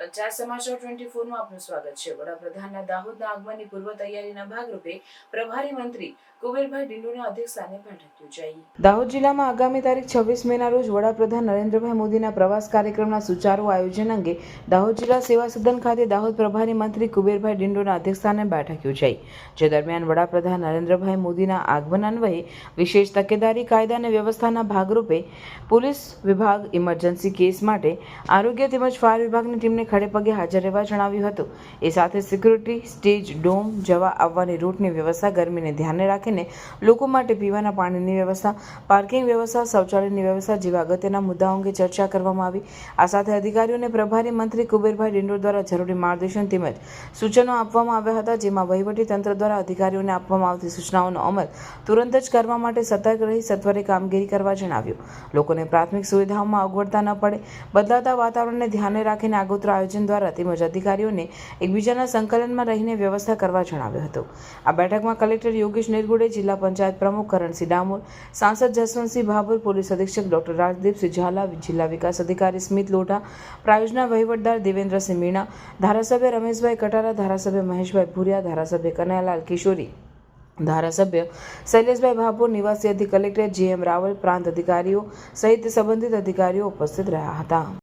પંચાયત સમાચાર 24 માં આપનું સ્વાગત છે। વડાપ્રધાનના દાહોદના આગમનની પૂર્વ તૈયારીના ભાગરૂપે પ્રભારી મંત્રી કુબેરભાઈ ડિંડોના અધ્યક્ષસ્થાને બેઠક યોજાઈ। દાહોદ જિલ્લામાં આગામી તારીખ 26 મેના રોજ વડાપ્રધાન નરેન્દ્રભાઈ મોદીના પ્રવાસ કાર્યક્રમના સુચારુ આયોજન અંગે દાહોદ જિલ્લા સેવા સદન ખાતે દાહોદ પ્રભારી મંત્રી કુબેરભાઈ ડિંડોના અધ્યક્ષસ્થાને બેઠક યોજાઈ। જે દરમિયાન વડાપ્રધાન નરેન્દ્રભાઈ મોદીના આગમન અન્વયે વિશેષ તકેદારી કાયદા અને વ્યવસ્થાના ભાગરૂપે પોલીસ વિભાગ ઇમરજન્સી કેસ માટે આરોગ્ય તેમજ ફાયર વિભાગની ટીમને ખડેપગે હાજર રહેવા જણાવ્યું હતું। એ સાથે સિક્યુરિટી, સ્ટેજ, ડોમ, જવા આવવાની રૂટની વ્યવસ્થા, ગરમીને ધ્યાને રાખીને લોકો માટે પીવાના પાણીની વ્યવસ્થા, પાર્કિંગ વ્યવસ્થા, શૌચાલયની વ્યવસ્થા જેવા અગત્યના મુદ્દાઓ અંગે ચર્ચા કરવામાં આવી। આ સાથે અધિકારીઓને પ્રભારી મંત્રી કુબેરભાઈ ડિંડો દ્વારા જરૂરી માર્ગદર્શન તેમજ સૂચનો આપવામાં આવ્યા હતા, જેમાં વહીવટી તંત્ર દ્વારા અધિકારીઓને આપવામાં આવતી સૂચનાઓનો અમલ તુરંત જ કરવા માટે સતર્ક રહી સત્વરે કામગીરી કરવા જણાવ્યું। લોકોને પ્રાથમિક સુવિધાઓમાં અગવડતા ન પડે, બદલાતા વાતાવરણને ધ્યાને રાખીને આગોતરા આયોજન દ્વારા તેમજ અધિકારીઓને એકબીજાના સંકલનમાં રહીને વ્યવસ્થા કરવા જણાવ્યું હતું। આ બેઠકમાં કલેક્ટર યોગેશ નિરગુડે, જિલ્લા પંચાયત પ્રમુખ કરણસિંહ ડામોર, સાંસદ જસવંતસિંહ ભાભોર, પોલીસ અધિક્ષક ડોક્ટર રાજદીપસિંહ ઝાલા, જિલ્લા વિકાસ અધિકારી સ્મિત લોઢા, પ્રાયોજના વહીવટદાર દેવેન્દ્રસિંહ મીણા, ધારાસભ્ય રમેશભાઈ કટારા, ધારાસભ્ય મહેશભાઈ ભુરિયા, ધારાસભ્ય કનૈયાલાલ કિશોરી, ધારાસભ્ય શૈલેષભાઈ ભાભોર, નિવાસી અધિક કલેક્ટર જે.એમ. રાવલ, પ્રાંત અધિકારીઓ સહિત સંબંધિત અધિકારીઓ ઉપસ્થિત રહ્યા હતા।